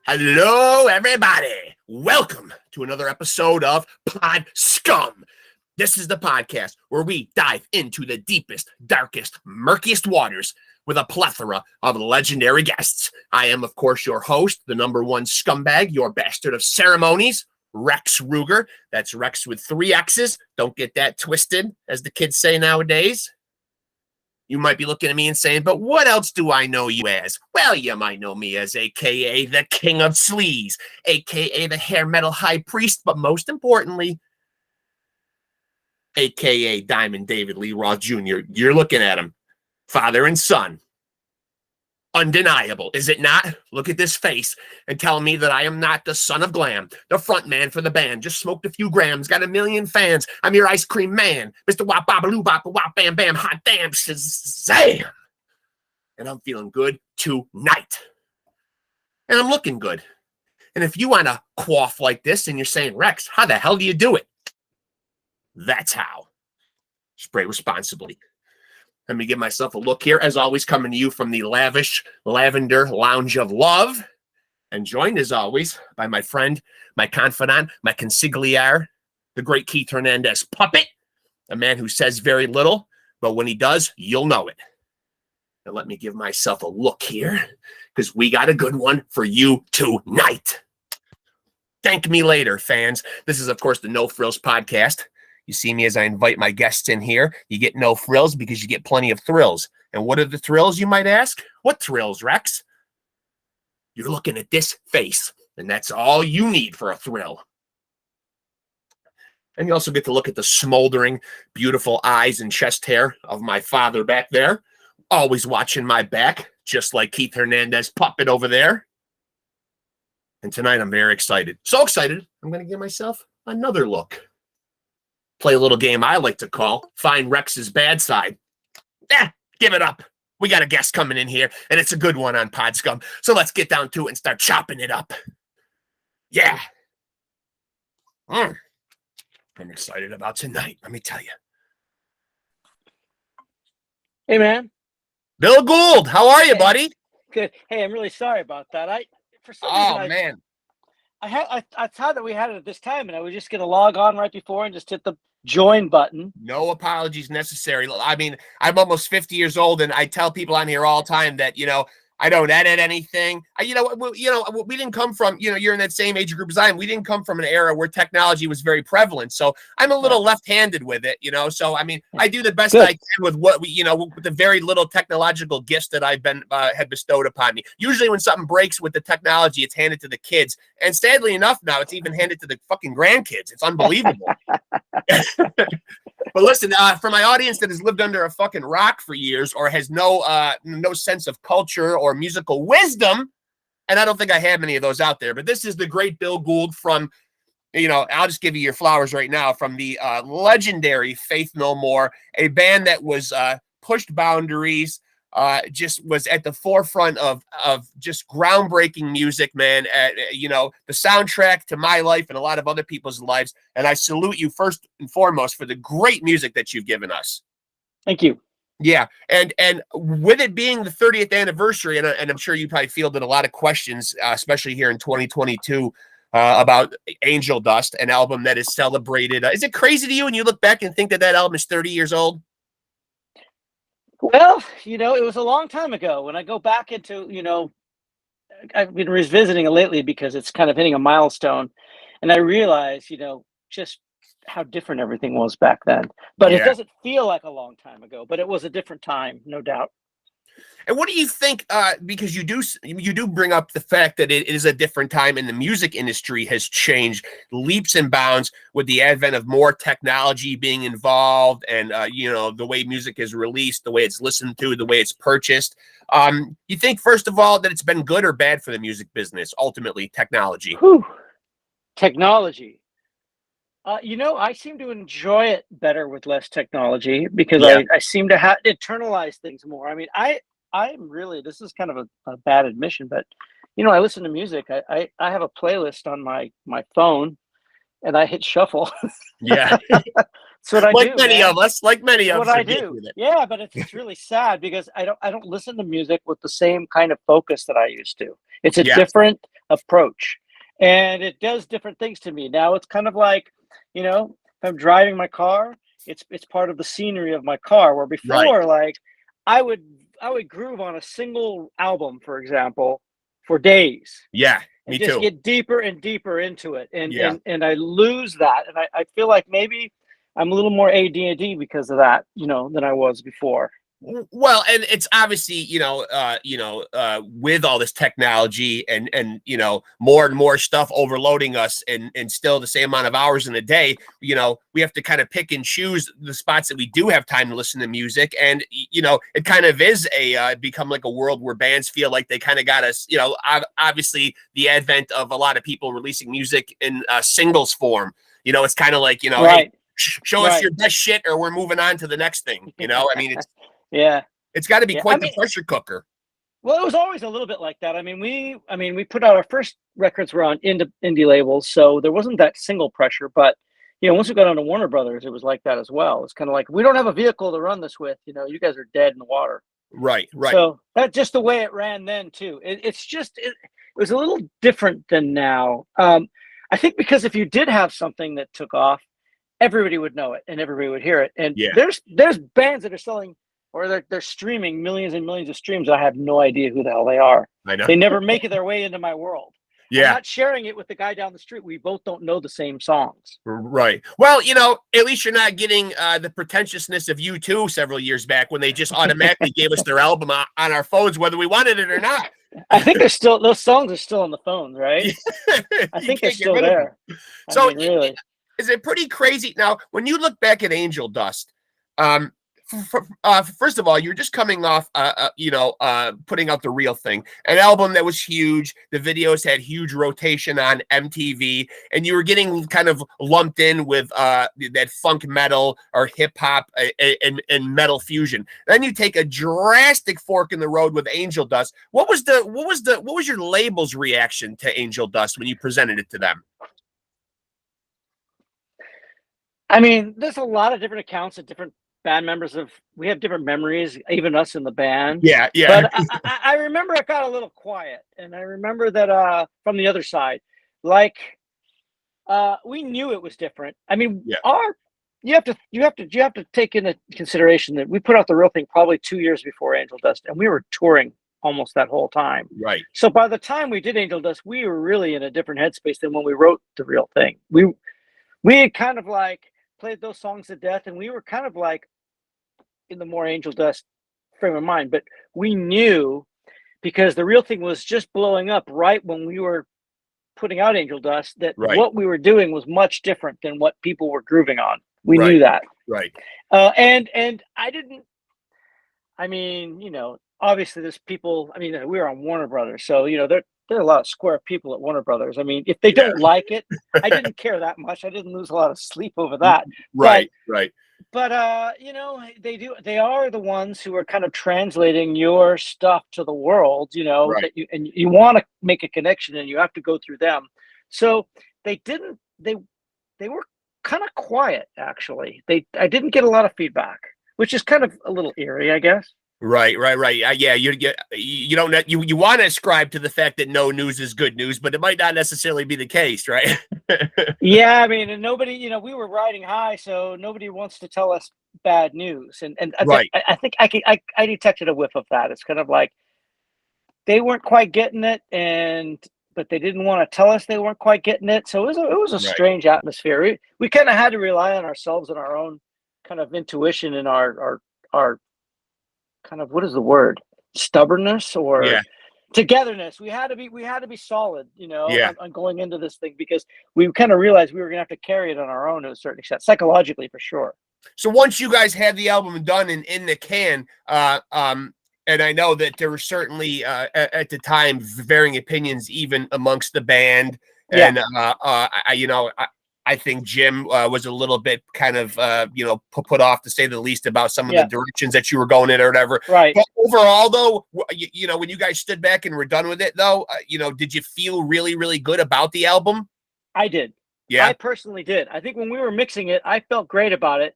Hello, everybody. Welcome to another episode of Pod Scum. This is the podcast where we dive into the deepest, darkest, murkiest waters with a plethora of legendary guests. I am, of course, your host, the number one scumbag, your bastard of ceremonies, Rex Ruger. That's Rex with 3 X's. Don't get that twisted, as the kids say nowadays. You might be looking at me and saying, but what else do I know you as? Well, you might know me as a.k.a. the King of Sleaze, a.k.a. the hair metal high priest, but most importantly, a.k.a. Diamond David Lee Roth Jr. You're looking at him, father and son. Undeniable, is it not? Look at this face and tell me that I am not the son of glam, the front man for the band. Just smoked a few grams, got 1 million fans. I'm your ice cream man, Mr. Wop Babaloo Bop Wop Bam Bam Hot Damn Shazam. And I'm feeling good tonight. And I'm looking good. And if you want to quaff like this and you're saying, Rex, how the hell do you do it? That's how. Spray responsibly. Let me give myself a look here, as always, coming to you from the lavish Lavender Lounge of Love, and joined, as always, by my friend, my confidant, my consigliere, the great Keith Hernandez puppet, a man who says very little, but when he does, you'll know it. Now let me give myself a look here, because we got a good one for you tonight. Thank me later, fans. This is, of course, the No Frills podcast. You see me as I invite my guests in here. You get no frills because you get plenty of thrills. And what are the thrills, you might ask? What thrills, Rex? You're looking at this face, and that's all you need for a thrill. And you also get to look at the smoldering, beautiful eyes and chest hair of my father back there, always watching my back, just like Keith Hernandez puppet over there. And tonight I'm very excited. So excited, I'm going to give myself another look. Play a little game I like to call Find Rex's Bad Side. Give it up. We got a guest coming in here, and it's a good one on Pod Scum. So let's get down to it and start chopping it up. Yeah. I'm excited about tonight, let me tell you. Hey, man. Bill Gould, how are you, buddy? Good. Hey, I'm really sorry about that. Man. I thought that we had it at this time, and I was just going to log on right before and just hit the join button. No apologies necessary. I mean, I'm almost 50 years old, and I tell people on here all the time that, I don't edit anything. We didn't come from, you're in that same age group as I am. We didn't come from an era where technology was very prevalent. So I'm a little left-handed with it, So, I mean, I do the best I can with what with the very little technological gifts that I've been had bestowed upon me. Usually when something breaks with the technology, it's handed to the kids. And sadly enough, now it's even handed to the fucking grandkids. It's unbelievable. But listen, for my audience that has lived under a fucking rock for years or has no sense of culture or musical wisdom, and I don't think I have many of those out there, but this is the great Bill Gould from, I'll just give you your flowers right now, from the legendary Faith No More, a band that was pushed boundaries, just was at the forefront of just groundbreaking music, man. The soundtrack to my life and a lot of other people's lives. And I salute you first and foremost for the great music that you've given us. Thank you. Yeah. And with it being the 30th anniversary, and I'm sure you probably fielded a lot of questions, especially here in 2022, about Angel Dust, an album that is celebrated. Is it crazy to you when you look back and think that album is 30 years old? Well, it was a long time ago. When I go back into, I've been revisiting it lately because it's kind of hitting a milestone. And I realize, just how different everything was back then. But It doesn't feel like a long time ago, but it was a different time, no doubt. And what do you think, because you do bring up the fact that it is a different time and the music industry has changed leaps and bounds with the advent of more technology being involved and, the way music is released, the way it's listened to, the way it's purchased. You think, first of all, that it's been good or bad for the music business, ultimately, technology? Whew. Technology. I seem to enjoy it better with less technology because I seem to internalize things more. I mean, I'm really, this is kind of a bad admission, but I listen to music. I have a playlist on my phone, and I hit shuffle. Yeah, that's what I do. Like many of us, I do. Yeah, but it's really sad because I don't listen to music with the same kind of focus that I used to. It's a different approach, and it does different things to me. Now it's kind of like, if I'm driving my car, it's part of the scenery of my car, where Right. before, like, I would groove on a single album, for example, for days, Yeah, and me just too. get deeper and deeper into it, and Yeah. I lose that, and I feel like maybe I'm a little more ADD because of that, than I was before. Well, and it's obviously, with all this technology and more and more stuff overloading us, and still the same amount of hours in a day, we have to kind of pick and choose the spots that we do have time to listen to music. And it kind of is become like a world where bands feel like they kind of got us, obviously the advent of a lot of people releasing music in singles form. It's kind of like, hey, Right. show us your best shit or we're moving on to the next thing. I mean, Yeah. it's got to be Yeah. quite the pressure cooker. Well, it was always a little bit like that. I mean, we put out our first records were on indie labels, so there wasn't that single pressure. But once we got onto Warner Brothers, it was like that as well. It's kind of like, we don't have a vehicle to run this with. You guys are dead in the water. Right. So that's just the way it ran then too. It was a little different than now. I think because if you did have something that took off, everybody would know it and everybody would hear it. And Yeah. there's bands that are selling, or they're streaming millions and millions of streams. I have no idea who the hell they are. I know. They never make their way into my world. Yeah. I'm not sharing it with the guy down the street. We both don't know the same songs. Right. Well, at least you're not getting the pretentiousness of U2 several years back when they just automatically gave us their album on our phones, whether we wanted it or not. I think those songs are still on the phones, right? I think they're still there. So, really, is it pretty crazy now when you look back at Angel Dust? First of all, you're just coming off, putting out The Real Thing, an album that was huge. The videos had huge rotation on MTV, and you were getting kind of lumped in with that funk metal or hip hop and metal fusion. Then you take a drastic fork in the road with Angel Dust. What was your label's reaction to Angel Dust when you presented it to them? I mean, there's a lot of different accounts of different band members. We have different memories, even us in the band. Yeah. But I remember it got a little quiet, and I remember that from the other side, like, we knew it was different. I mean, you have to take into consideration that we put out The Real Thing probably 2 years before Angel Dust, and we were touring almost that whole time. Right. So by the time we did Angel Dust, we were really in a different headspace than when we wrote The Real Thing. We had kind of like played those songs to death, and we were kind of like in the more Angel Dust frame of mind. But we knew, because The Real Thing was just blowing up right when we were putting out Angel Dust, that what we were doing was much different than what people were grooving on. We knew that. Right. And I didn't. I mean, obviously there's people. I mean, we were on Warner Brothers, so there are a lot of square people at Warner Brothers. I mean, if they don't like it, I didn't care that much. I didn't lose a lot of sleep over that. Right. But they do. They are the ones who are kind of translating your stuff to the world. That you want to make a connection, and you have to go through them. So they didn't. They were kind of quiet, actually. I didn't get a lot of feedback, which is kind of a little eerie, I guess. Right. Yeah, you don't you want to ascribe to the fact that no news is good news, but it might not necessarily be the case, right? Yeah, I mean, and nobody, we were riding high, so nobody wants to tell us bad news, and I think I detected a whiff of that. It's kind of like they weren't quite getting it, but they didn't want to tell us they weren't quite getting it. So it was a strange atmosphere. We kind of had to rely on ourselves and our own kind of intuition and our kind of, what is the word, stubbornness or togetherness. We had to be solid, on going into this thing, because we kind of realized we were gonna have to carry it on our own to a certain extent, psychologically, for sure. So once you guys had the album done and in the can, and I know that there were certainly at the time varying opinions even amongst the band, and I think Jim was a little bit kind of, put off, to say the least, about some of the directions that you were going in or whatever. Right. But overall, though, when you guys stood back and were done with it, though, did you feel really, really good about the album? I did. Yeah. I personally did. I think when we were mixing it, I felt great about it.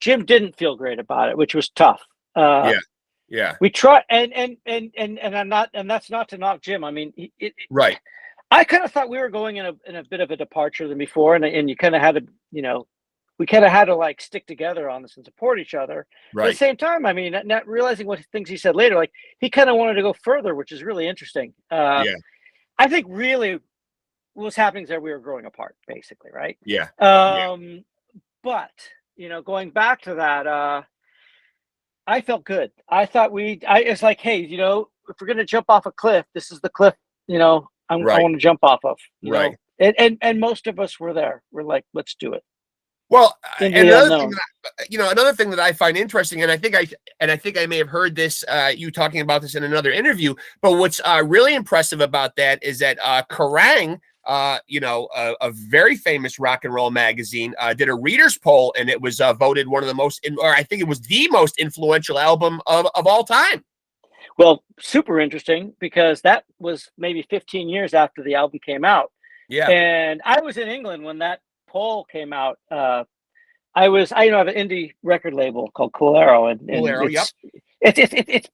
Jim didn't feel great about it, which was tough. Yeah. We tried, and I'm not, and that's not to knock Jim. I mean, right. I kind of thought we were going in a bit of a departure than before, and you kind of had to, we kind of had to like stick together on this and support each other. But at the Right. same time, I mean, not realizing what things he said later, like he kind of wanted to go further, which is really interesting. Yeah. I think really what was happening is that we were growing apart, basically, right? Yeah. But going back to that, I felt good. I thought it's like, hey, if we're gonna jump off a cliff, this is the cliff, I Right. want to jump off of, Right. and most of us were there. We're like, let's do it. Well, Into and the another thing unknown. another thing that I find interesting, and I think I may have heard this, you talking about this in another interview, but what's really impressive about that is that Kerrang, a very famous rock and roll magazine, did a readers poll, and it was voted one of the most, or I think it was the most influential album of all time. Well, super interesting because that was maybe 15 years after the album came out. Yeah. And I was in England when that poll came out. I have an indie record label called Cool Arrow, and Cool Arrow, yep. it's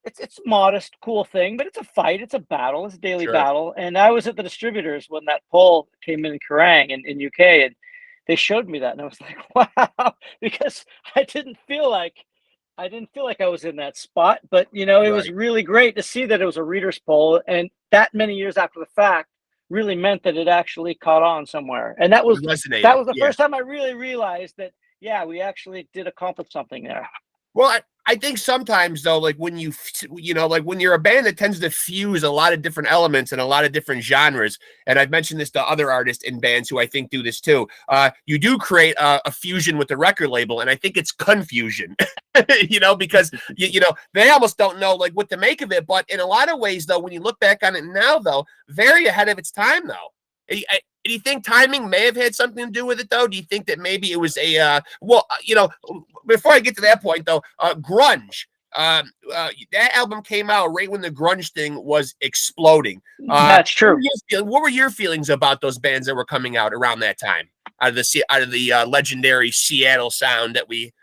it's a modest, cool thing, but it's a fight, it's a battle, it's a daily Sure. battle. And I was at the distributors when that poll came in Kerrang in UK, and they showed me that, and I was like, wow, because I didn't feel like I was in that spot, but it was Right. really great to see that it was a readers poll, and that many years after the fact really meant that it actually caught on somewhere. And that was It resonated. the Yeah. first time I really realized that, yeah, we actually did accomplish something there. Well, I think sometimes though, like when like when you're a band that tends to fuse a lot of different elements and a lot of different genres, and I've mentioned this to other artists in bands who I think do this too. You do create a fusion with the record label, and I think it's confusion. Because they almost don't know like what to make of it. But in a lot of ways, though, when you look back on it now, though, very ahead of its time, though. Do you think timing may have had something to do with it, though? Do you think that maybe it was before I get to that point, though, grunge. That album came out right when the grunge thing was exploding. That's true. What were your feelings about those bands that were coming out around that time? Out of the legendary Seattle sound that we,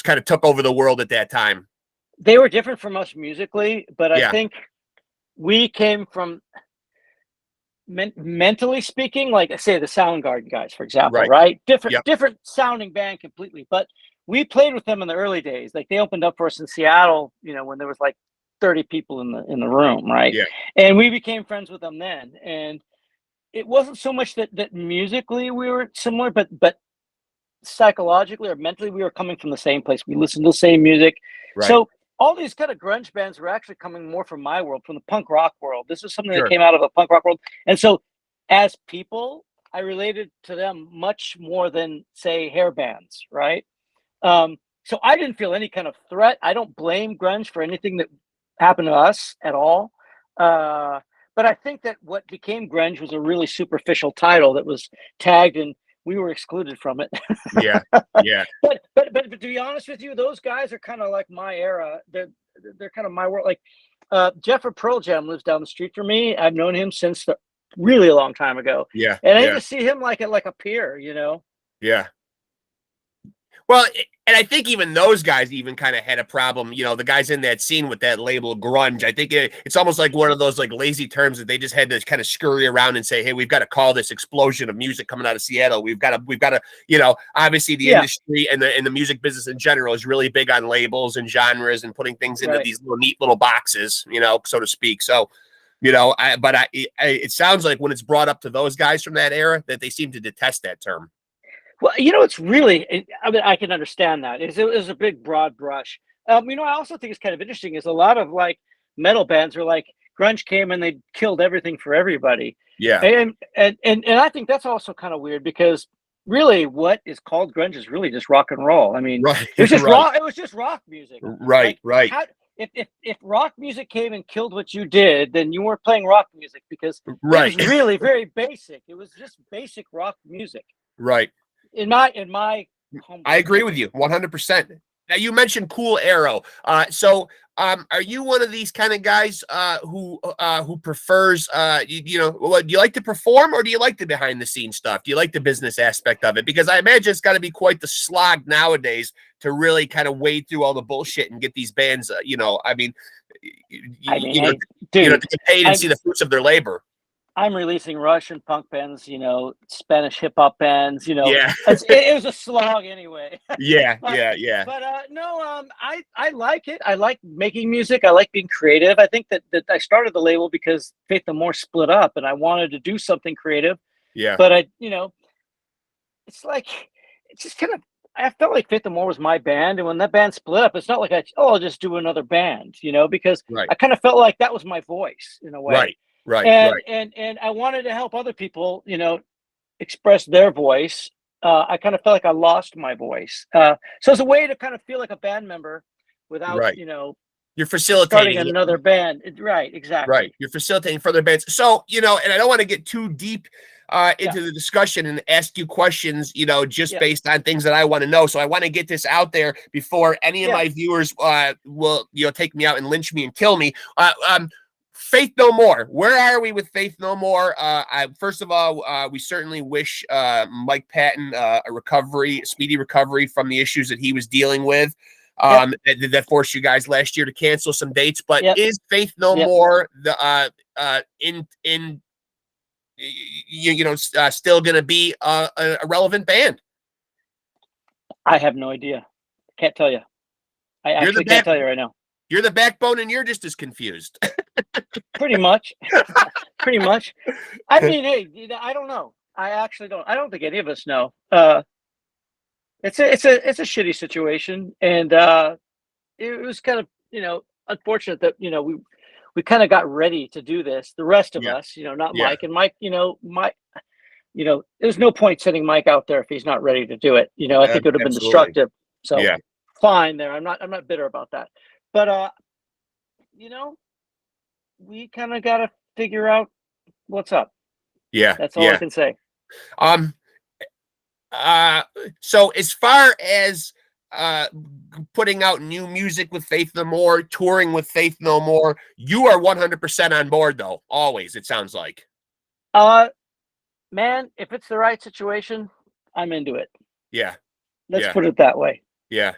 kind of took over the world at that time. They were different from us musically, but Yeah. I think we came from mentally speaking, like say the Soundgarden guys, for example, right? Different sounding band completely, but we played with them in the early days. Like they opened up for us in Seattle, when there was like 30 people in the room, right? Yeah. And we became friends with them then. And it wasn't so much that musically we were similar, but psychologically or mentally we were coming from the same place. We listened to the same music. Right. So all these kind of grunge bands were actually coming more from my world, from the punk rock world. This was something Sure. that came out of a punk rock world. And so as people, I related to them much more than, say, hair bands, right? So I didn't feel any kind of threat. I don't blame grunge for anything that happened to us at all. But I think that what became grunge was a really superficial title that was tagged, and we were excluded from it. Yeah. But to be honest with you, those guys are kind of like my era. They're kind of my world. Like Jeff of Pearl Jam lives down the street from me. I've known him since really a long time ago. Yeah. And I just see him like a peer, Yeah. Well, and I think even those guys even kind of had a problem, the guys in that scene with that label grunge. I think it's almost like one of those like lazy terms that they just had to kind of scurry around and say, hey, we've got to call this explosion of music coming out of Seattle. We've got to, obviously the industry and the music business in general is really big on labels and genres and putting things into these neat little boxes, so to speak. So, it sounds like when it's brought up to those guys from that era that they seem to detest that term. Well, it's really, I mean, I can understand that. It was a big, broad brush. I also think it's kind of interesting is a lot of like metal bands are like grunge came and they killed everything for everybody. Yeah. And I think that's also kind of weird because really what is called grunge is really just rock and roll. I mean, it was just rock. It was just rock music. Right. If rock music came and killed what you did, then you weren't playing rock music because it was really very basic. It was just basic rock music. Right. In my I agree with you 100%. Now you mentioned Cool Arrow. So are you one of these kind of guys who prefers do you like to perform or do you like the behind the scenes stuff? Do you like the business aspect of it? Because I imagine it's got to be quite the slog nowadays to really kind of wade through all the bullshit and get these bands, dude, to get paid and I'm see the fruits of their labor. I'm releasing Russian punk bands, Spanish hip hop bands, Yeah. it was a slog anyway. Yeah. but Yeah. but no, I like it. I like making music. I like being creative. I think that I started the label because Faith No More split up, and I wanted to do something creative. Yeah. But it's like it's just kind of. I felt like Faith No More was my band, and when that band split up, it's not like I'll just do another band, because Right. I kind of felt like that was my voice in a way. Right. Right. And Right. and I wanted to help other people, express their voice. I kind of felt like I lost my voice. So it's a way to kind of feel like a band member without, Right. You're starting facilitating it. another band. Right, Right. exactly. You're facilitating further bands. So, and I don't want to get too deep Yeah, into the discussion and ask you questions, just yeah, based on things that I want to know. So I want to get this out there before any of yeah. my viewers will, take me out and lynch me and kill me. Faith No More. Where are we with Faith No More? First of all, we certainly wish Mike Patton a speedy recovery from the issues that he was dealing with. Yep, That forced you guys last year to cancel some dates. But yep, is Faith No yep. More still going to be a relevant band? I have no idea. Can't tell you. I You're the actually can't tell you right now. You're the backbone, and you're just as confused. Pretty much. Pretty much. I mean, hey, I don't know. I actually don't. I don't think any of us know. It's a shitty situation, and it was kind of unfortunate that we kind of got ready to do this. The rest of Yeah. us, not Yeah. Mike, and Mike, Mike, there's no point sending Mike out there if he's not ready to do it. I think it would have been Absolutely. destructive. So Yeah. fine there. I'm not bitter about that. But we kind of got to figure out what's up. Yeah. That's all I Yeah. can say. So as far as putting out new music with Faith No More, touring with Faith No More, you are 100% on board, though. Always, it sounds like. Man, if it's the right situation, I'm into it. Yeah. Let's Yeah. put it that way. Yeah.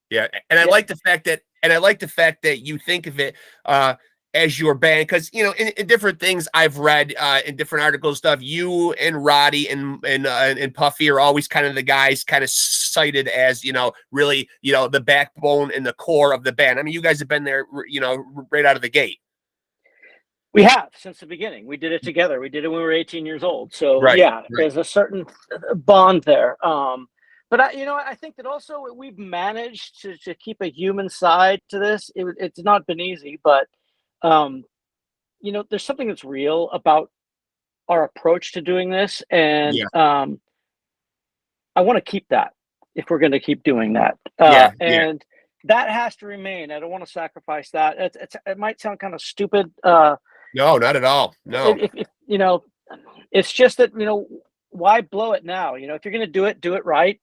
Yeah. And I like the fact that you think of it as your band, because in different things I've read in different articles stuff, you and Roddy and Puffy are always kind of the guys kind of cited as really the backbone and the core of the band. I mean, you guys have been there right out of the gate. We have since the beginning. We did it together. We did it when we were 18 years old. So Right, yeah, right. there's a certain bond there. But I think that also we've managed to keep a human side to this. It's not been easy, but there's something that's real about our approach to doing this, and Yeah. I want to keep that if we're going to keep doing that. Yeah. And that has to remain. I don't want to sacrifice that. It might sound kind of stupid. No, not at all. No. If it's just that why blow it now? If you're going to do it right.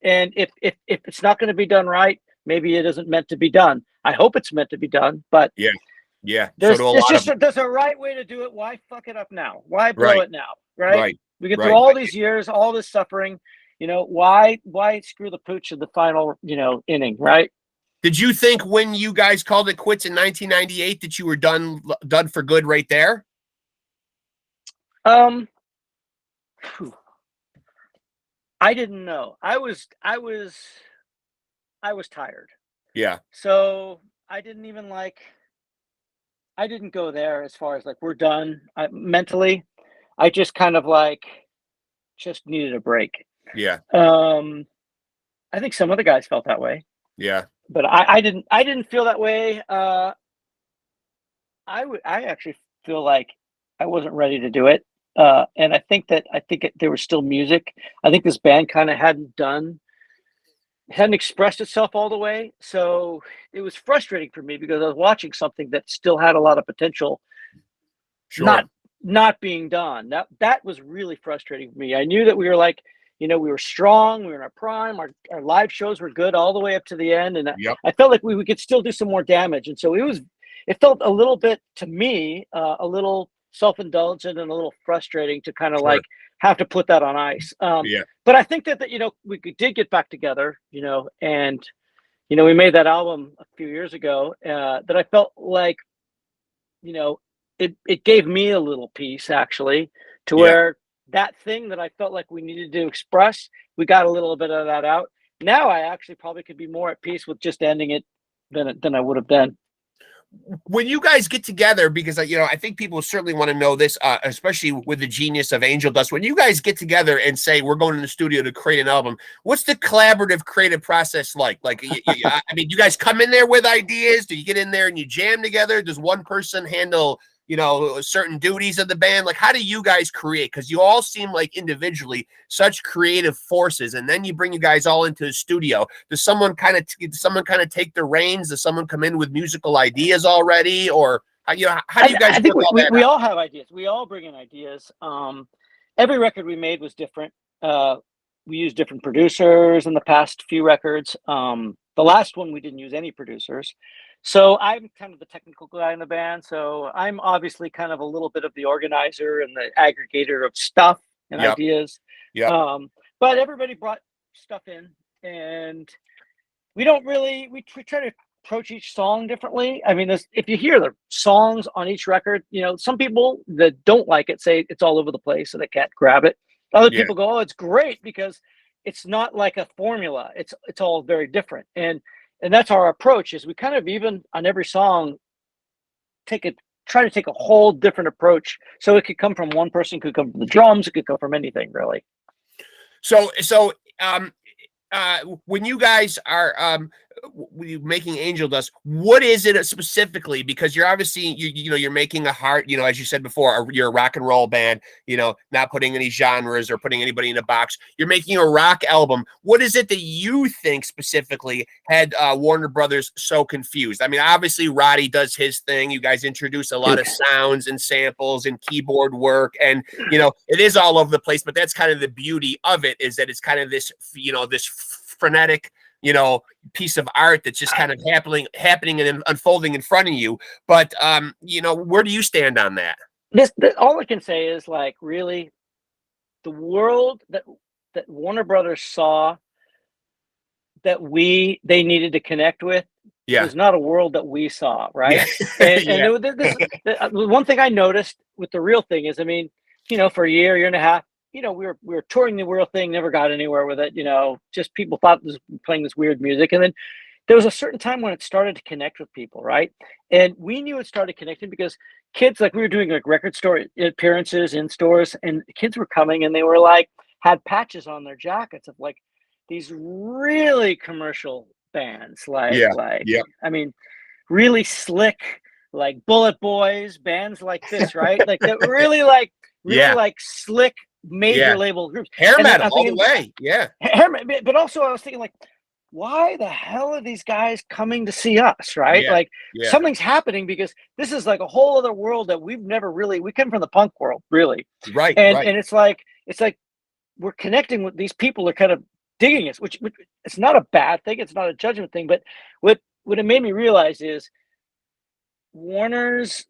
And if it's not going to be done right, maybe it isn't meant to be done. I hope it's meant to be done, but Yeah. Yeah. there's There's a right way to do it. Why fuck it up now? Why blow Right. it now? Right? Right. We get Right. through all these years, all this suffering. Why screw the pooch in the final inning? Right? Did you think when you guys called it quits in 1998 that you were done for good right there? I didn't know. I was tired. Yeah. So I didn't go there as far as like we're done. Mentally, I just kind of just needed a break. Yeah. I think some other guys felt that way. Yeah. But I didn't feel that way. I actually feel like I wasn't ready to do it. And I think there was still music. I think this band kind of hadn't expressed itself all the way. So it was frustrating for me because I was watching something that still had a lot of potential. Sure. Not being done. That was really frustrating for me. I knew that we were we were strong, we were in our prime, our live shows were good all the way up to the end. And Yep. I felt like we could still do some more damage. And so it felt a little bit to me, a little self-indulgent and a little frustrating to kind of Sure. have to put that on ice. Yeah. But I think that we did get back together, and we made that album a few years ago that I felt like it gave me a little piece actually, to Yeah. where that thing that I felt like we needed to express, we got a little bit of that out. Now I actually probably could be more at peace with just ending it than I would have been. When you guys get together, because I think people certainly want to know this, especially with the genius of Angel Dust. When you guys get together and say we're going in the studio to create an album, what's the collaborative creative process like? Like, I mean, you guys come in there with ideas? Do you get in there and you jam together? Does one person handle certain duties of the band? Like, how do you guys create? Because you all seem like individually such creative forces, and then you bring you guys all into the studio. Does someone kind of take the reins? Does someone come in with musical ideas already, or how do you guys I think work all that we out? all have ideas. We all bring in ideas. Every record we made was different. We used different producers in the past few records. The last one we didn't use any producers. So I'm kind of the technical guy in the band. So I'm obviously kind of a little bit of the organizer and the aggregator of stuff and Yep. ideas. Yep. But everybody brought stuff in, and we don't really we try to approach each song differently. I mean, if you hear the songs on each record, some people that don't like it say it's all over the place and they can't grab it. Other Yeah. people go, "Oh, it's great," because it's not like a formula. It's all very different, and that's our approach. Is we kind of, even on every song, try to take a whole different approach. So it could come from one person, could come from the drums, it could come from anything really. So when you guys are making Angel Dust, what is it specifically? Because you're obviously you're making a heart, as you said before, you're a rock and roll band, not putting any genres or putting anybody in a box. You're making a rock album. What is it that you think specifically had Warner Brothers so confused? I mean, obviously Roddy does his thing. You guys introduce a lot of sounds and samples and keyboard work, and it is all over the place, but that's kind of the beauty of it, is that it's kind of this this frenetic piece of art that's just kind of happening and unfolding in front of you. But where do you stand on that? This all I can say is, like, really, the world that Warner Brothers saw that they needed to connect with was not a world that we saw, right? Yeah. And one thing I noticed with the Real Thing is, I mean, for a year and a half, we were touring the Real Thing, never got anywhere with it. Just people thought it was playing this weird music, and then there was a certain time when it started to connect with people, right? And we knew it started connecting because kids, like, we were doing like record store appearances in stores, and kids were coming and they were like, had patches on their jackets of like these really commercial bands, I mean, really slick, like Bullet Boys, bands like this, right? Like that really like slick major label groups. Hair metal all the way. Yeah. But also I was thinking, like, why the hell are these guys coming to see us, right? Like, something's happening, because this is like a whole other world that we come from the punk world, really. Right. And it's like we're connecting with these people, are kind of digging us, which it's not a bad thing, it's not a judgment thing, but what it made me realize is Warner's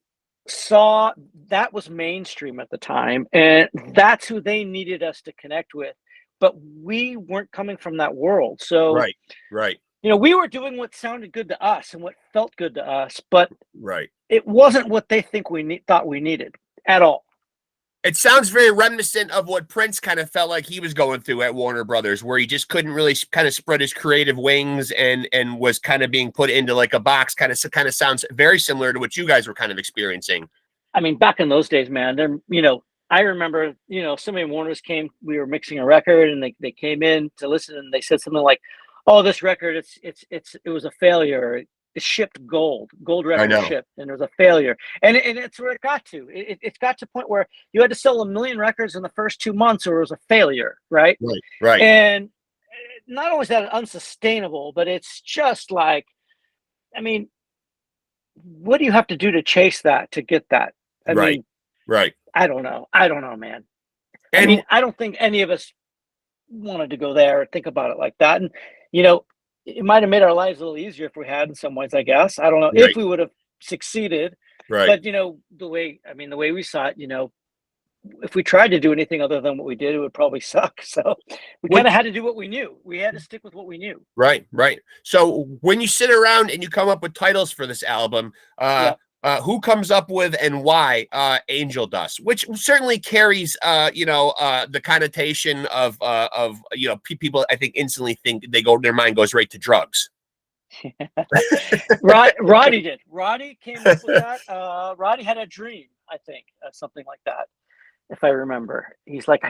saw that was mainstream at the time, and that's who they needed us to connect with, but we weren't coming from that world. So right we were doing what sounded good to us and what felt good to us, but it wasn't what they thought we needed at all. It sounds very reminiscent of what Prince kind of felt like he was going through at Warner Brothers, where he just couldn't really kind of spread his creative wings and was kind of being put into like a box. Kind of sounds very similar to what you guys were kind of experiencing. I mean, back in those days, man, I remember, somebody in Warner's came, we were mixing a record, and they came in to listen, and they said something like, "Oh, this record, it was a failure. It shipped Gold record shipped, and it was a failure." And it's where it got to. It's got to a point where you had to sell 1 million records in the first 2 months, or it was a failure, right? Right. And not only is that unsustainable, but it's just like, I mean, what do you have to do to chase that, to get that? I mean, I don't know, man. I mean, I don't think any of us wanted to go there or think about it like that. And it might have made our lives a little easier if we had, in some ways, I guess. I don't know if we would have succeeded. But the way we saw it, if we tried to do anything other than what we did, it would probably suck. So we kind of had to do what we knew. We had to stick with what we knew. Right. So when you sit around and you come up with titles for this album, Who comes up with and why angel dust, which certainly carries, the connotation of people. I think instantly think their mind goes right to drugs. Roddy did. Roddy came up with that. Roddy had a dream, I think, something like that, if I remember. He's like,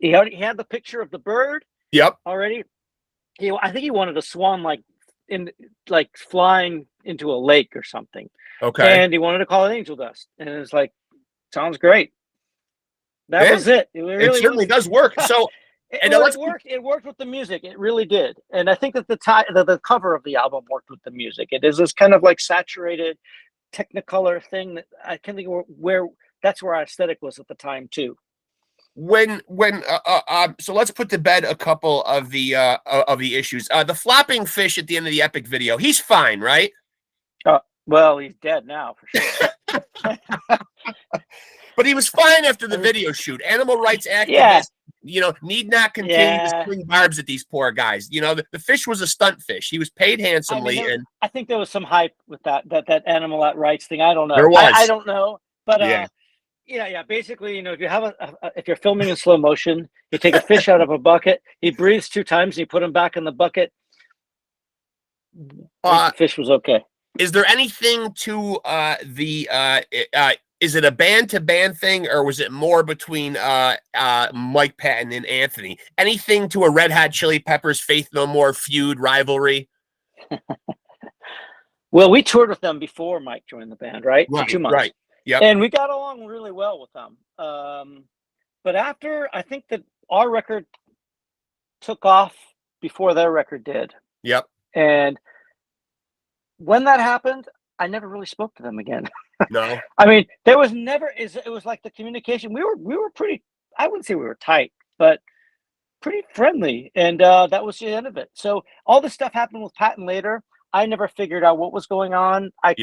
he had the picture of the bird. Yep. Already. I think he wanted a swan like flying into a lake or something. Okay. And he wanted to call it angel dust. And it was like, sounds great. That was it. It certainly does work. So it worked with the music. It really did. And I think that the cover of the album worked with the music. It is this kind of like saturated Technicolor thing that I can think where that's where our aesthetic was at the time too. So let's put to bed a couple of the issues. The flopping fish at the end of the Epic video, he's fine, right? Well, he's dead now for sure. But he was fine after the video shoot. Animal rights activists, need not continue to swing barbs at these poor guys. The fish was a stunt fish. He was paid handsomely, and I think there was some hype with that animal rights thing. I don't know. There was. I don't know, but basically, if you're filming in slow motion, you take a fish out of a bucket, he breathes 2 times, and you put him back in the bucket. The fish was okay. Is there anything to is it a band-to-band thing, or was it more between Mike Patton and Anthony? Anything to a Red Hot Chili Peppers Faith No More feud rivalry? Well, we toured with them before Mike joined the band, right? For 2 months. Right. Yep. And we got along really well with them. But after, I think that our record took off before their record did. Yep. And when that happened, I never really spoke to them again. No. I mean, there was never it was like the communication. We were pretty, I wouldn't say we were tight, but pretty friendly. And that was the end of it. So all this stuff happened with Patton later. I never figured out what was going on. I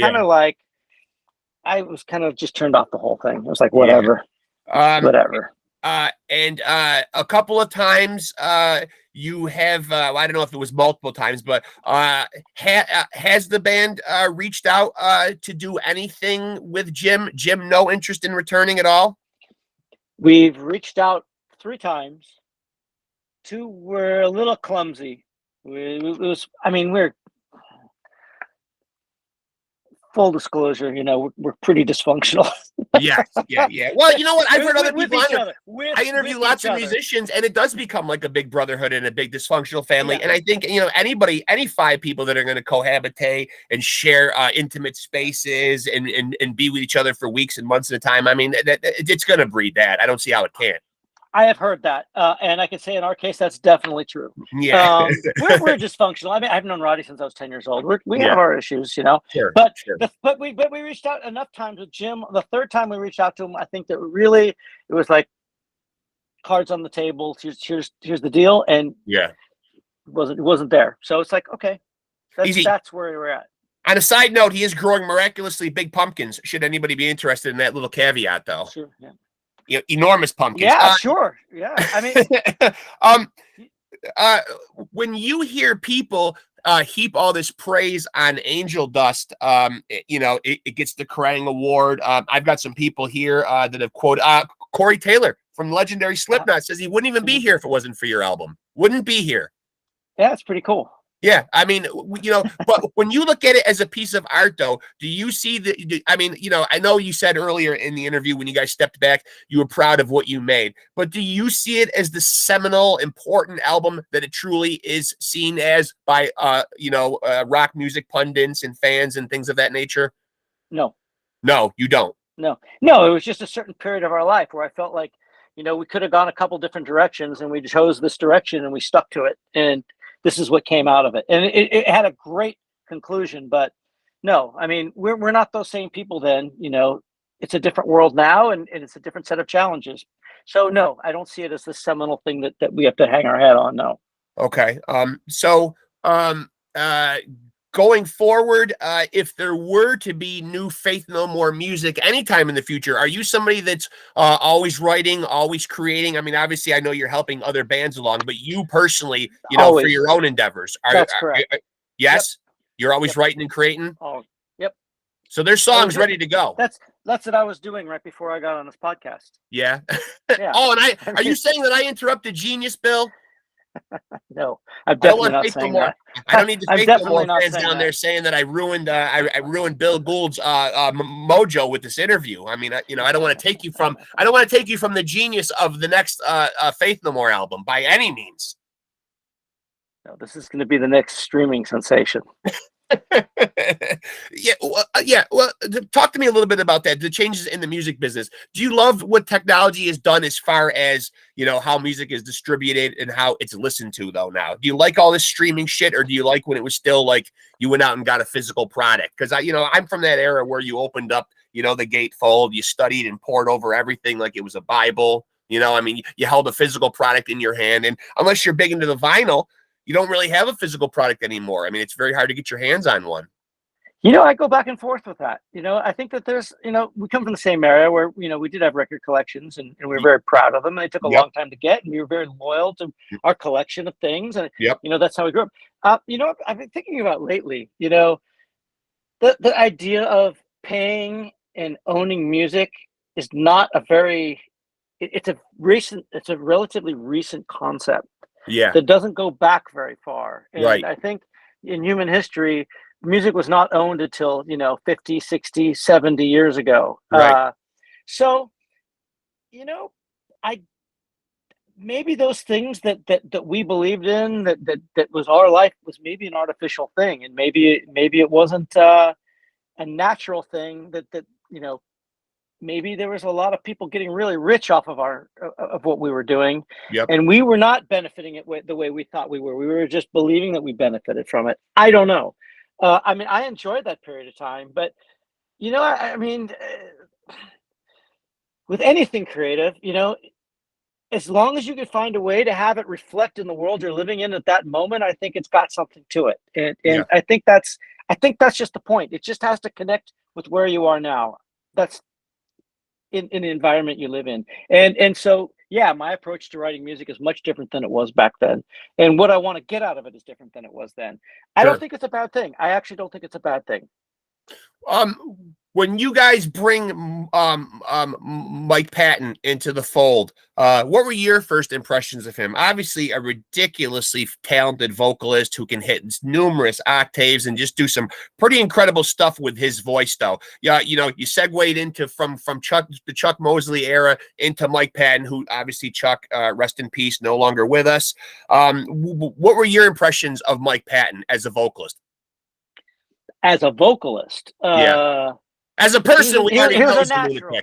was kind of just turned off the whole thing. It was like, whatever. Whatever. And a couple of times you have, I don't know if it was multiple times, but has the band reached out to do anything with Jim? Jim, no interest in returning at all? We've reached out 3 times. 2 were a little clumsy. We're full disclosure, we're pretty dysfunctional. Yeah. Well, you know what? I've heard other people. I interview lots of other. musicians, and it does become like a big brotherhood and a big dysfunctional family. Yeah. And I think any 5 people that are going to cohabitate and share intimate spaces and be with each other for weeks and months at a time. I mean, it's going to breed that. I don't see how it can't. I have heard that, and I can say in our case that's definitely true. Yeah, we're dysfunctional. I mean, I've known Roddy since I was 10 years old. We have our issues, Sure, but sure. But we reached out enough times with Jim. The 3rd time we reached out to him, I think that really it was like cards on the table. Here's the deal, and it wasn't there. So it's like, okay, that's where we're at. On a side note, he is growing miraculously big pumpkins. Should anybody be interested in that little caveat, though? Sure. Yeah. Enormous pumpkins. Yeah, sure. Yeah. I mean, when you hear people heap all this praise on angel dust, it gets the Kerrang Award. I've got some people here that have quoted Corey Taylor from legendary Slipknot says he wouldn't even be here if it wasn't for your album. Wouldn't be here. Yeah, it's pretty cool. Yeah, I mean, but when you look at it as a piece of art, though, do you see I know you said earlier in the interview when you guys stepped back, you were proud of what you made, but do you see it as the seminal, important album that it truly is seen as by, rock music pundits and fans and things of that nature? No, you don't. No, it was just a certain period of our life where I felt like, we could have gone a couple different directions, and we chose this direction and we stuck to it. And this is what came out of it. And it had a great conclusion, but no, I mean, we're not those same people then, it's a different world now, and it's a different set of challenges. So no, I don't see it as the seminal thing that we have to hang our hat on. No. Okay. Going forward, if there were to be new Faith No More music anytime in the future, are you somebody that's always writing, always creating? I mean, obviously, I know you're helping other bands along, but you personally, for your own endeavors, that's correct. Yes, yep. You're always writing and creating. Oh, yep. So there's songs ready to go. That's what I was doing right before I got on this podcast. Yeah. Yeah. Oh, and are you saying that I interrupted genius, Bill? No, I'm I don't definitely want not faith no saying more. that. I don't need the I'm faith no definitely more not fans saying down that. there saying that I ruined Bill Gould's mojo with this interview. I mean, I don't want to take you from the genius of the next Faith No More album by any means. No, this is going to be the next streaming sensation. Yeah. Well, talk to me a little bit about that. The changes in the music business. Do you love what technology has done as far as how music is distributed and how it's listened to though now? Do you like all this streaming shit, or do you like when it was still like you went out and got a physical product? Because I'm from that era where you opened up the gatefold, you studied and poured over everything like it was a Bible. I mean, you held a physical product in your hand, and unless you're big into the vinyl, you don't really have a physical product anymore. I mean, it's very hard to get your hands on one. I go back and forth with that. I think that there's, we come from the same area where, we did have record collections and we were very proud of them. And it took a long time to get, and we were very loyal to our collection of things. And, that's how we grew up. I've been thinking about lately, the idea of paying and owning music is not a very, it's a relatively recent concept. Yeah. That doesn't go back very far. And I think in human history, music was not owned until 50, 60, 70 years ago. So I maybe those things that we believed in, that was our life, was maybe an artificial thing, and maybe it wasn't a natural thing, that maybe there was a lot of people getting really rich off of what we were doing. And we were not benefiting it the way we thought we were. We were just believing that we benefited from it. I don't know. I mean, I enjoyed that period of time, but I mean, with anything creative, as long as you can find a way to have it reflect in the world you're living in at that moment, I think it's got something to it. And I think that's just the point. It just has to connect with where you are now. That's in the environment you live in. And so, my approach to writing music is much different than it was back then. And what I want to get out of it is different than it was then. I don't think it's a bad thing. I actually don't think it's a bad thing. When you guys bring Mike Patton into the fold, what were your first impressions of him? Obviously, a ridiculously talented vocalist who can hit numerous octaves and just do some pretty incredible stuff with his voice, though. Yeah, you segued into from the Chuck Mosley era into Mike Patton, who obviously Chuck, rest in peace, no longer with us. What were your impressions of Mike Patton as a vocalist? As a vocalist, as a person, he was a natural.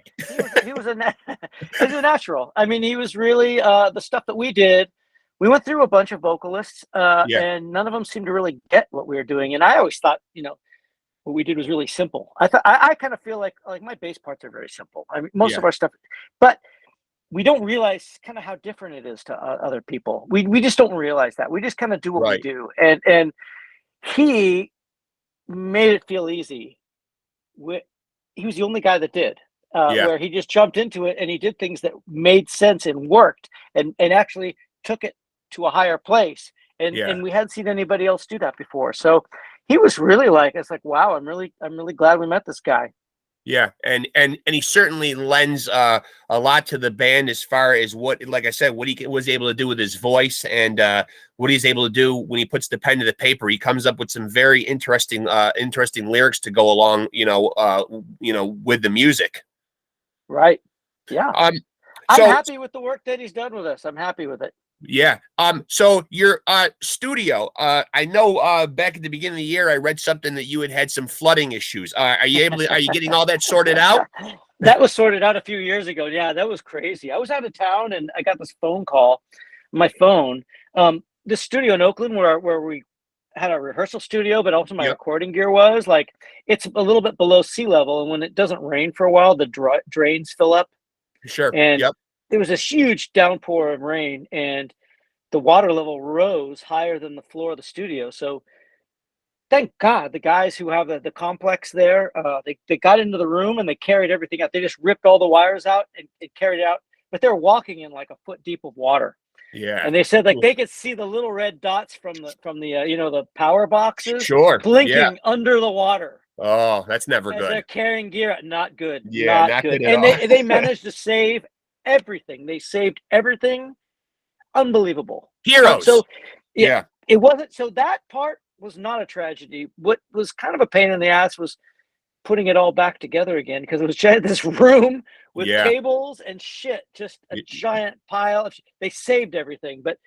He was a natural. I mean, he was really the stuff that we did. We went through a bunch of vocalists, and none of them seemed to really get what we were doing. And I always thought, what we did was really simple. I kind of feel like my bass parts are very simple. I mean, most of our stuff, but we don't realize kind of how different it is to other people. We just don't realize that. We just kind of do what we do, and he made it feel easy. He was the only guy that did, where he just jumped into it and he did things that made sense and worked, and actually took it to a higher place. And we hadn't seen anybody else do that before. So he was really it's like, wow, I'm really glad we met this guy. Yeah, and he certainly lends a lot to the band as far as what, like I said, what he was able to do with his voice, and what he's able to do when he puts the pen to the paper. He comes up with some very interesting lyrics to go along, with the music. Right. Yeah. I'm happy with the work that he's done with us. I'm happy with it. Yeah. So your studio, I know back at the beginning of the year I read something that you had some flooding issues. Are you getting all that sorted out? That was sorted out a few years ago. Yeah, that was crazy. I was out of town and I got this phone call on my phone. The studio in Oakland where we had a rehearsal studio, but also my recording gear was, it's a little bit below sea level, and when it doesn't rain for a while, the drains fill up. Sure. And there was this huge downpour of rain, and the water level rose higher than the floor of the studio. So thank God the guys who have the complex there, they got into the room and they carried everything out. They just ripped all the wires out and carried it out, but they're walking in like a foot deep of water. Yeah. And they said they could see the little red dots from the the power boxes blinking under the water. Oh, that's never And they're good. carrying gear, not good, Yeah, not not good. good at And all. they managed to save everything. They saved everything. Unbelievable. Heroes. So yeah, Yeah. it wasn't. So that part was not a tragedy. What was kind of a pain in the ass was putting it all back together again, because it was just this room with Yeah. cables and shit, just a Y- giant pile of. They saved everything, but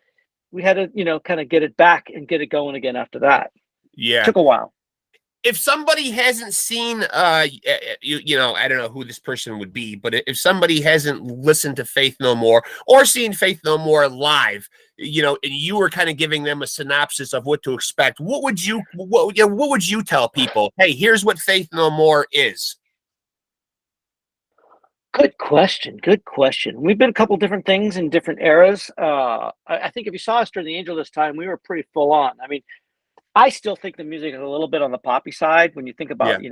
we had to, kind of get it back and get it going again after that. Yeah. Took a while. If somebody hasn't seen I don't know who this person would be, but if somebody hasn't listened to Faith No More or seen Faith No More live, and you were kind of giving them a synopsis of what to expect, what would you tell people? Hey, here's what Faith No More is. Good question. Good question. We've been a couple different things in different eras. I think if you saw us during the Angel this time, we were pretty full on. I mean, I still think the music is a little bit on the poppy side when you think Yeah. about,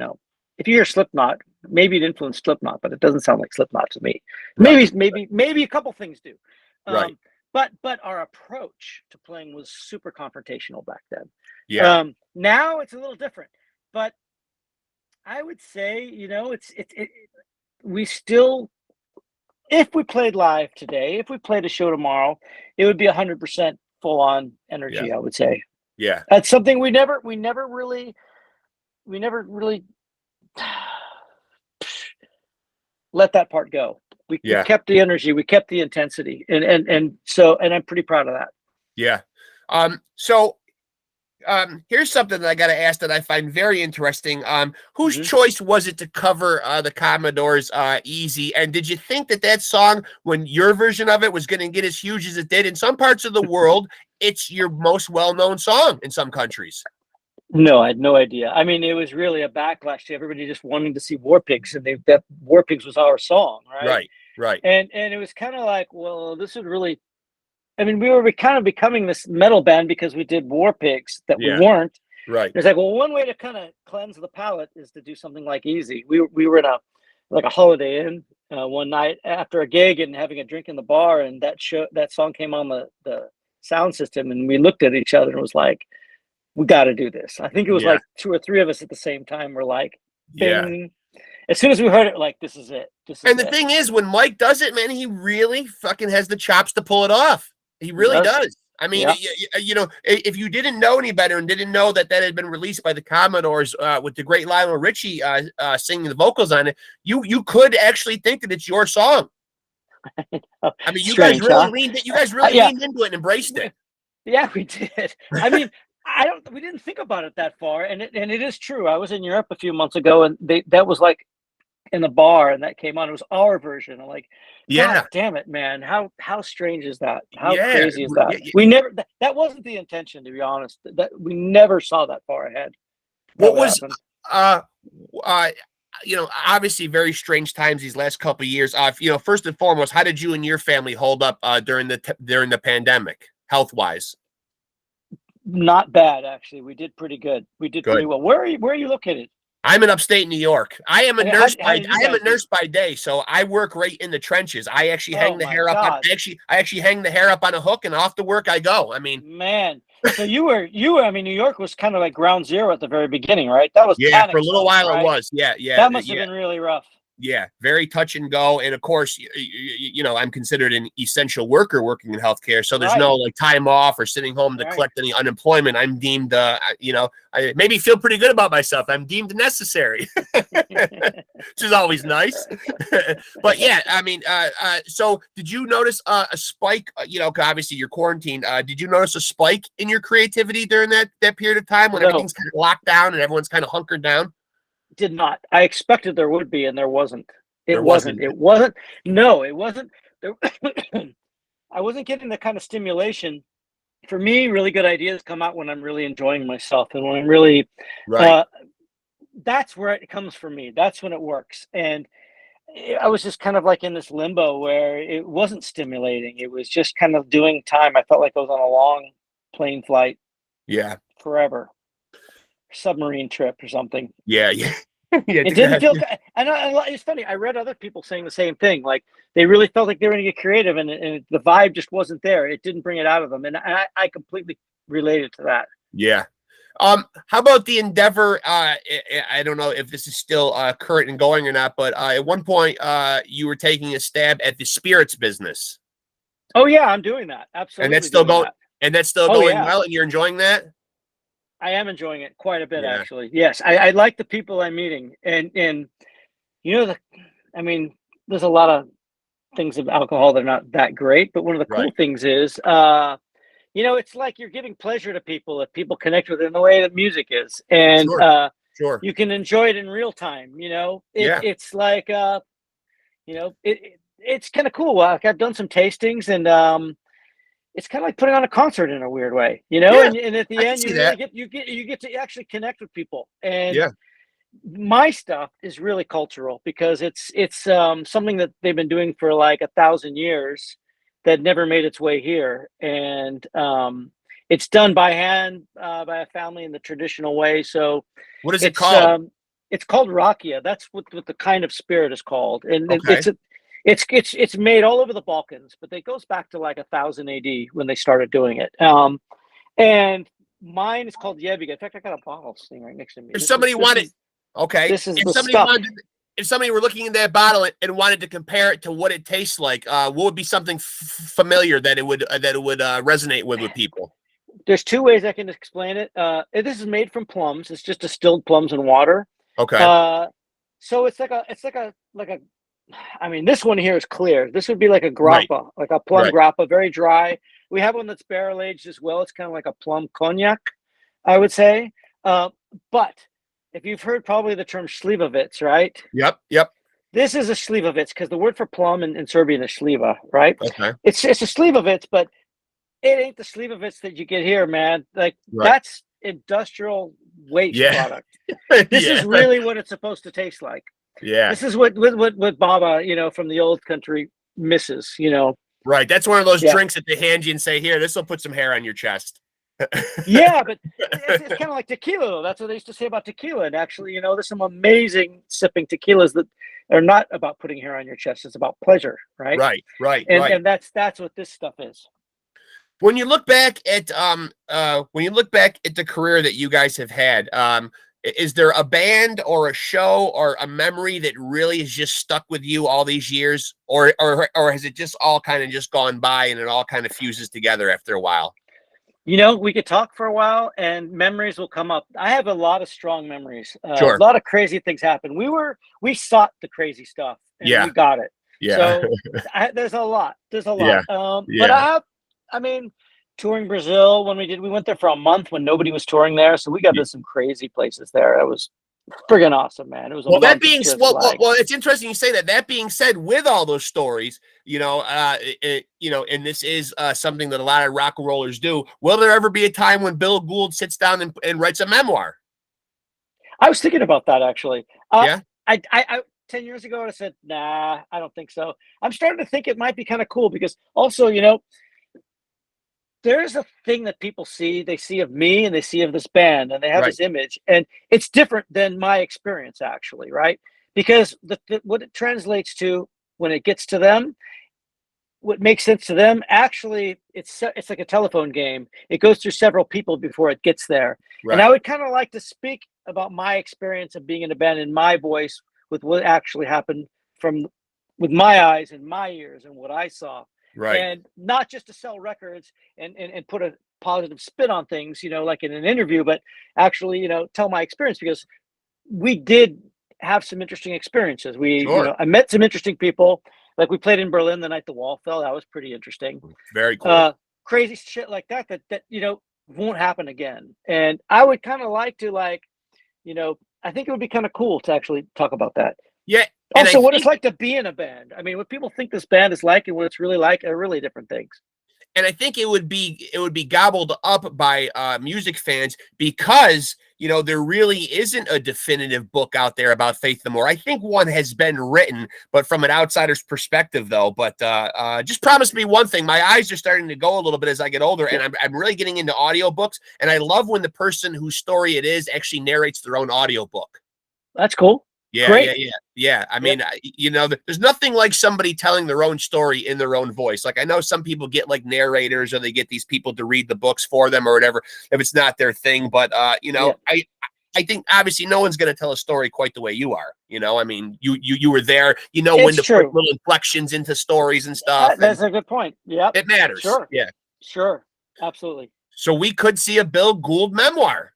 if you hear Slipknot, maybe it influenced Slipknot, but it doesn't sound like Slipknot to me. Right. Maybe a couple things do. Right. But our approach to playing was super confrontational back then. Yeah. Now it's a little different, but I would say, we still, if we played live today, if we played a show tomorrow, it would be 100% full on Yeah. energy, I would say. Yeah. That's something we never really let that part go. We Yeah. kept the energy, we kept the intensity, and I'm pretty proud of that. Yeah. So here's something that I got to ask that I find very interesting. Whose choice was it to cover the Commodores' "Easy"? And did you think that song, when your version of it was going to get as huge as it did in some parts of the world, it's your most well-known song in some countries? No, I had no idea. I mean, it was really a backlash to everybody just wanting to see War Pigs, and that War Pigs was our song, right? Right. Right. And it was kind of like, well, this would really. I mean, we were kind of becoming this metal band because we did War Pigs that we Yeah. weren't. Right. It's like, well, one way to kind of cleanse the palate is to do something like Easy. We were in a Holiday Inn one night after a gig and having a drink in the bar, and that song came on the sound system, and we looked at each other and was like, we got to do this. I think it was Yeah. like two or three of us at the same time were like, Yeah. bing. As soon as we heard it, like, this is it. And the thing is, when Mike does it, man, he really fucking has the chops to pull it off. He really does. I mean, Yeah. if you didn't know any better and didn't know that had been released by the Commodores with the great Lionel Richie singing the vocals on it, you could actually think that it's your song. I mean, you guys really leaned into it and embraced it. Yeah, we did. I mean, we didn't think about it that far, and it is true. I was in Europe a few months ago, and that was like in the bar, and that came on. It was our version. I'm like, Yeah. God damn it, man! How strange is that? How Yeah. crazy is that? Yeah. We never. That wasn't the intention, to be honest. That we never saw that far ahead. What was obviously very strange times these last couple of years. First and foremost, how did you and your family hold up during the pandemic, health-wise? Not bad, actually. We did pretty good. We did pretty well. Where are you located? I'm in upstate New York. I am a Okay, nurse. how I did you am a guys do? nurse by day, so I work right in the trenches. I actually hang the my hair up. God. I actually hang the hair up on a hook, and off to work I go. I mean, Man, so you were. I mean, New York was kind of like ground zero at the very beginning, right? That was yeah, panic for a little zone, while right? it was. Yeah. That must have been really rough. Yeah, very touch and go. And of course, I'm considered an essential worker working in healthcare. So there's no like time off or sitting home to collect any unemployment. I'm deemed, I maybe feel pretty good about myself. I'm deemed necessary, which is always nice. But yeah, I mean, so did you notice a spike, obviously you're quarantined. Did you notice a spike in your creativity during that period of time when everything's kind of locked down and everyone's kind of hunkered down? Did not. I expected there would be, and there wasn't. There wasn't. No, it wasn't. There, I wasn't getting the kind of stimulation. For me, really good ideas come out when I'm really enjoying myself, and when I'm really, that's where it comes for me. That's when it works. And I was just kind of like in this limbo where it wasn't stimulating. It was just kind of doing time. I felt like I was on a long plane flight. Yeah. Forever. Submarine trip or something. Yeah. It didn't feel. I know it's funny. I read other people saying the same thing. Like they really felt like they were going to get creative, and the vibe just wasn't there. It didn't bring it out of them, and I completely related to that. Yeah. How about the endeavor? I don't know if this is still current and going or not, but at one point you were taking a stab at the spirits business. Oh yeah, I'm doing that. Absolutely. And that's still going. That. And that's still Oh, going yeah. well, and you're enjoying that. I am enjoying it quite a bit, Yeah. actually. Yes, I like the people I'm meeting, and you know, I mean, there's a lot of things of alcohol that are not that great, but one of the cool Right. things is, it's like you're giving pleasure to people if people connect with it in the way that music is, and Sure. Sure. you can enjoy it in real time. Yeah. It's like, it's kind of cool. Like, I've done some tastings, and it's kind of like putting on a concert in a weird way, Yeah. and at I the can end, see you really that. get to actually connect with people. And Yeah. my stuff is really cultural because it's something that they've been doing for like 1,000 years that never made its way here, and it's done by hand, by a family in the traditional way. So What is it it's called? um, it's called rakia. That's what the kind of spirit is called, and Okay. it's made all over the Balkans, but it goes back to like 1,000 AD when they started doing it. And mine is called Yebiga. In fact, I got a bottle sitting right next to me. If somebody wanted, okay, This is if the somebody stuff. wanted, if somebody were looking in that bottle and wanted to compare it to what it tastes like, what would be something familiar that it would resonate with people? There's two ways I can explain it. This is made from plums. It's just distilled plums and water. Okay. So it's like a. I mean, this one here is clear. This would be like a Right. grappa, like a plum Right. grappa, very dry. We have one that's barrel aged as well. It's kind of like a plum cognac, I would say. But if you've heard probably the term slivovitz, right? Yep. Yep. This is a slivovitz because the word for plum in Serbian is sliva, right? Okay. It's a slivovitz, but it ain't the slivovitz that you get here, man. Like, Right. that's industrial waste Yeah. product. This Yeah. is really what it's supposed to taste like. Yeah. This is what Baba, from the old country misses, Right. That's one of those Yeah. drinks that they hand you and say, "Here, this will put some hair on your chest." Yeah, but it's kind of like tequila, though. That's what they used to say about tequila. And actually, there's some amazing sipping tequilas that are not about putting hair on your chest. It's about pleasure, right? Right. Right. And right. and that's what this stuff is. When you look back at the career that you guys have had, is there a band or a show or a memory that really has just stuck with you all these years, or has it just all kind of just gone by and it all kind of fuses together after a while? We could talk for a while and memories will come up. I have a lot of strong memories. Sure. A lot of crazy things happen. We sought the crazy stuff and Yeah. we got it. Yeah. So there's a lot. Yeah. But Yeah. I mean, touring Brazil when we went there for a month when nobody was touring there. So we got to some crazy places there. It was friggin' awesome, man. It was a Well, that month of being just well, like, it's interesting you say that. That being said, with all those stories, and this is something that a lot of rock and rollers do. Will there ever be a time when Bill Gould sits down and writes a memoir? I was thinking about that actually. Yeah. I 10 years ago, I said, nah, I don't think so. I'm starting to think it might be kind of cool because also, there's a thing that people see. They see of me and they see of this band and they have Right. this image, and it's different than my experience actually, right? Because what it translates to when it gets to them, what makes sense to them, actually, it's like a telephone game. It goes through several people before it gets there. Right. And I would kind of like to speak about my experience of being in a band in my voice with what actually happened with my eyes and my ears and what I saw. Right. And not just to sell records and put a positive spin on things, like in an interview, but actually, tell my experience because we did have some interesting experiences. Sure. I met some interesting people. Like we played in Berlin the night the wall fell. That was pretty interesting. Very cool. Crazy shit like that won't happen again. And I would kind of like to I think it would be kind of cool to actually talk about that. Yeah. Also, what it's like to be in a band. I mean, what people think this band is like and what it's really like are really different things. And I think it would be gobbled up by music fans because there really isn't a definitive book out there about Faith No More. I think one has been written, but from an outsider's perspective, though. But just promise me one thing: my eyes are starting to go a little bit as I get older, and I'm really getting into audiobooks. And I love when the person whose story it is actually narrates their own audiobook. That's cool. Yeah, Great. yeah. I mean, there's nothing like somebody telling their own story in their own voice. Like I know some people get like narrators or they get these people to read the books for them or whatever if it's not their thing. But I think obviously no one's going to tell a story quite the way you are. I mean, you were there. You know when It's to true. put little inflections into stories and stuff. That's a good point. Yep. It matters. Sure. Yeah. Sure. Absolutely. So we could see a Bill Gould memoir.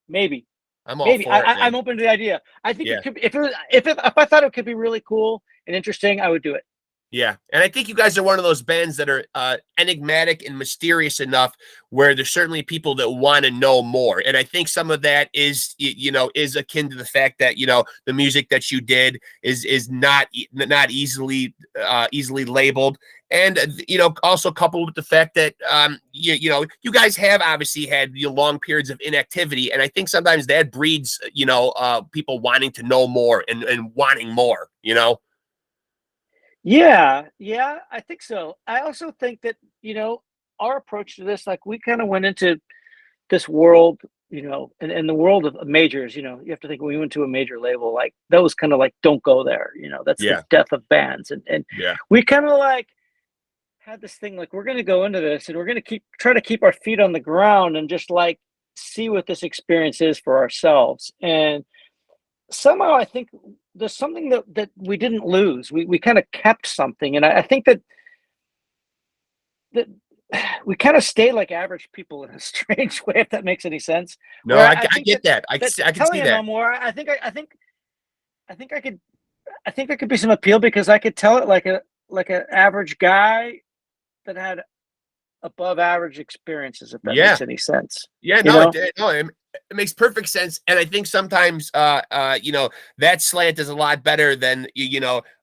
Maybe. I'm all for it. I'm open to the idea. I think it could be, if I thought it could be really cool and interesting, I would do it. Yeah. And I think you guys are one of those bands that are enigmatic and mysterious enough where there's certainly people that want to know more. And I think some of that is akin to the fact that, the music that you did is not easily labeled. And, also coupled with the fact that, you guys have obviously had long periods of inactivity. And I think sometimes that breeds, people wanting to know more and wanting more, Yeah, I think so. I also think that, our approach to this, like we kind of went into this world, in the world of majors, you have to think when we went to a major label, like that was kind of like, don't go there, that's the death of bands. And we kind of like had this thing, like, we're going to go into this and we're going to try to keep our feet on the ground and just like see what this experience is for ourselves. And somehow I think there's something that we didn't lose. We kind of kept something. And I think that we kind of stay like average people in a strange way, if that makes any sense. No, I get that. I can see that. No more. I think there could be some appeal because I could tell it like an average guy that had above average experiences, if that makes any sense. Yeah, it makes perfect sense. And I think sometimes, that slant is a lot better than,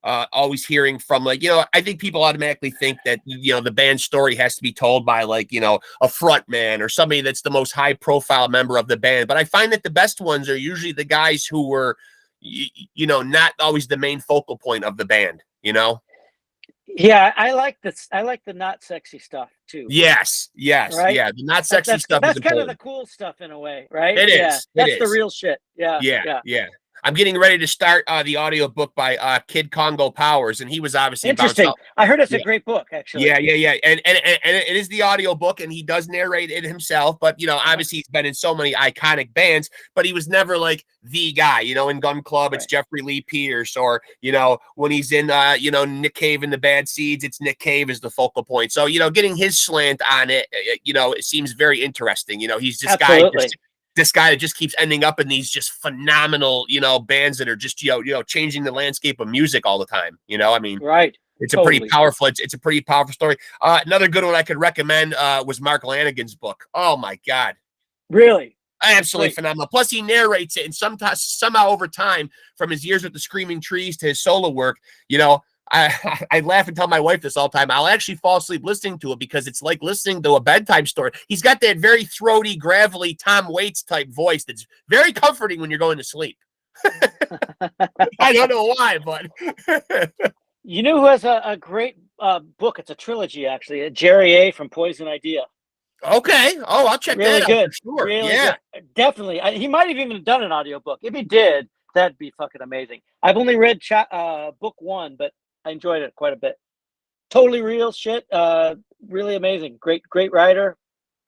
always hearing from I think people automatically think that, the band story has to be told by a front man or somebody that's the most high profile member of the band. But I find that the best ones are usually the guys who were, not always the main focal point of the band, Yeah, I like this. I like the not sexy stuff too. Yes. Right? Yeah, the not sexy stuff. That's kind of the cool stuff in a way, right? It is. That's the real shit. Yeah. I'm getting ready to start the audio book by Kid Congo Powers, and he was obviously interesting. I heard it's a great book, actually. Yeah. And it is the audio book, and he does narrate it himself. But obviously he's been in so many iconic bands, but he was never like the guy. In Gun Club, it's Jeffrey Lee Pierce, or when he's in Nick Cave and the Bad Seeds, it's Nick Cave is the focal point. So getting his slant on it, it seems very interesting. He's just this guy that just keeps ending up in these just phenomenal, bands that are just, changing the landscape of music all the time. I mean, right. It's a pretty powerful, it's a pretty powerful story. Another good one I could recommend was Mark Lanigan's book. Oh my God. Really? Absolutely phenomenal. Plus he narrates it, and somehow over time, from his years with the Screaming Trees to his solo work, I laugh and tell my wife this all the time. I'll actually fall asleep listening to it because it's like listening to a bedtime story. He's got that very throaty, gravelly Tom Waits type voice that's very comforting when you're going to sleep. I don't know why, but you know who has a great book? It's a trilogy, actually. Jerry A. from Poison Idea. Okay. Oh, I'll check that out. Really good. For sure. Really good. Definitely. He might have even done an audiobook. If he did, that'd be fucking amazing. I've only read book one, but I enjoyed it quite a bit. Totally real shit. Really amazing. Great writer.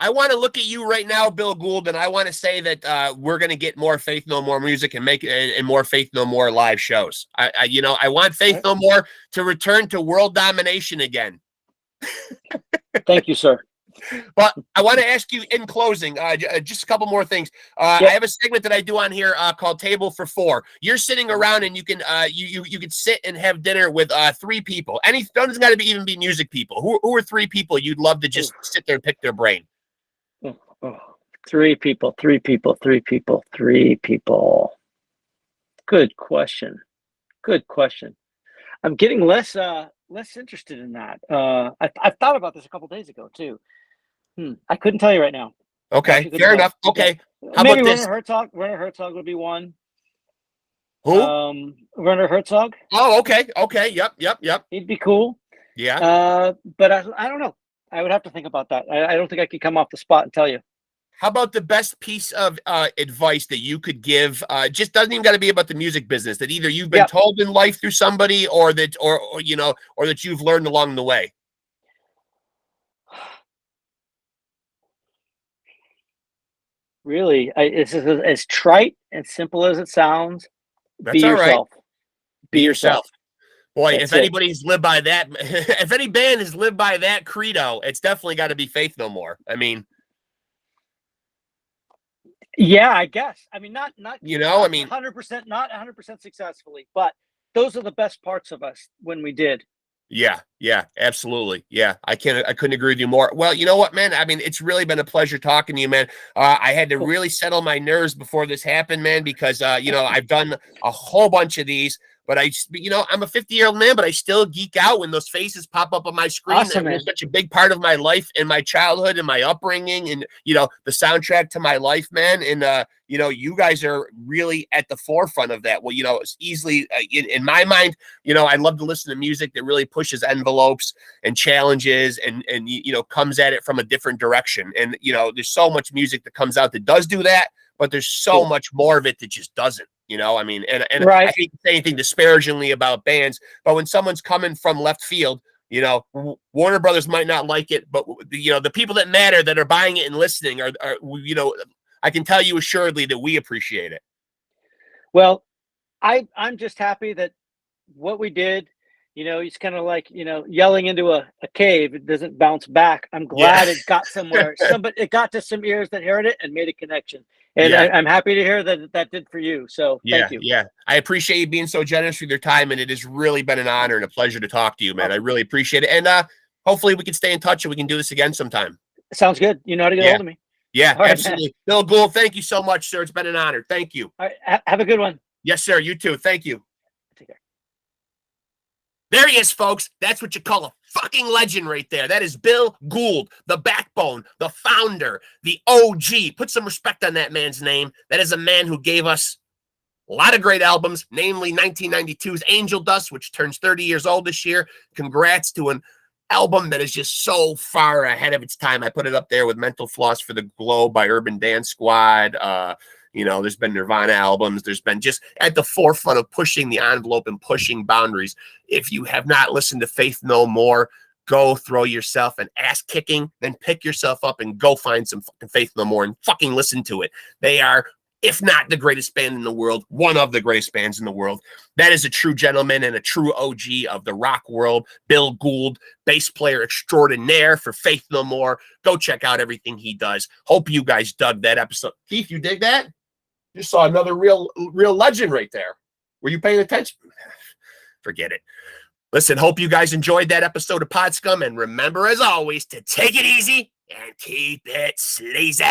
I want to look at you right now, Bill Gould, and I want to say that we're going to get more Faith No More music and make and more Faith No More live shows. I want Faith No More to return to world domination again. Thank you, sir. But I want to ask you in closing, just a couple more things. I have a segment that I do on here called Table for Four. You're sitting around and you can you can sit and have dinner with three people. Doesn't got to even be music people. Who are three people you'd love to just sit there and pick their brain? Three people. Good question. I'm getting less interested in that. I've thought about this a couple days ago too. I couldn't tell you right now. Okay, fair enough. Okay, how maybe about this? Werner Herzog would be one. Who? Werner Herzog. Oh, okay. Yep. He'd be cool. Yeah. But I don't know. I would have to think about that. I don't think I could come off the spot and tell you. How about the best piece of advice that you could give? Just doesn't even got to be about the music business, that either you've been Yeah. told in life through somebody, or that, or you know, or that you've learned along the way. Really, it's as trite and simple as it sounds. Be That's all right. yourself. Be Be yourself. yourself. Boy, if That's it. anybody's lived by that, if any band has lived by that credo, it's definitely got to be Faith No More. I mean, Yeah, I guess. I mean, you know, I not mean, 100%, not 100% successfully, but those are the best parts of us when we did. yeah, yeah, absolutely. Yeah, I couldn't agree with you more. Well, you know what, man? I mean, it's really been a pleasure talking to you, man. I had to Cool. really settle my nerves before this happened, man, because you know, I've done a whole bunch of these, but you know, I'm a 50-year-old man, but I still geek out when those faces pop up on my screen that Awesome, were man. such a big part of my life and my childhood and my upbringing, and you know, the soundtrack to my life, man. And you know, you guys are really at the forefront of that. Well, you know, it's easily in my mind, you know, I love to listen to music that really pushes envelopes and challenges, and you know, comes at it from a different direction. And you know, there's so much music that comes out that does do that, but there's so Cool. much more of it that just doesn't. You know, I mean, and I Right. hate to say anything disparagingly about bands, but when someone's coming from left field, you know, Warner Brothers might not like it, but you know, the people that matter that are buying it and listening are you know, I can tell you assuredly that we appreciate it. Well, I'm just happy that what we did, it's kind of like, yelling into a cave. It doesn't bounce back. I'm Yeah. glad it got somewhere. It got to some ears that heard it and made a connection. And Yeah. I'm happy to hear that did for you. So Yeah, thank you. yeah. I appreciate you being so generous with your time, and it has really been an honor and a pleasure to talk to you, man. I Awesome. really appreciate it. And hopefully we can stay in touch and we can do this again sometime. Sounds good. You know how to get a Yeah, hold of me. yeah, All right, man. absolutely. Bill Gould, thank you so much, sir. It's been an honor. Thank you. All right. Have a good one. Yes, sir. You too. Thank you. Take care. There he is, folks. That's what you call a fucking legend right there. That is Bill Gould, the backbone, the founder, the OG. Put some respect on that man's name. That is a man who gave us a lot of great albums, namely 1992's Angel Dust, which turns 30 years old this year. Congrats to an album that is just so far ahead of its time. I put it up there with Mental Floss for the Globe by Urban Dance Squad. You know, there's been Nirvana albums. There's been just at the forefront of pushing the envelope and pushing boundaries. If you have not listened to Faith No More, go throw yourself an ass kicking, then pick yourself up and go find some fucking Faith No More and fucking listen to it. They are, if not the greatest band in the world, one of the greatest bands in the world. That is a true gentleman and a true OG of the rock world. Bill Gould, bass player extraordinaire for Faith No More. Go check out everything he does. Hope you guys dug that episode. Keith, you dig that? You saw another real legend right there. Were you paying attention? Forget it. Listen, hope you guys enjoyed that episode of Pod Scum, and remember, as always, to take it easy and keep it sleazy.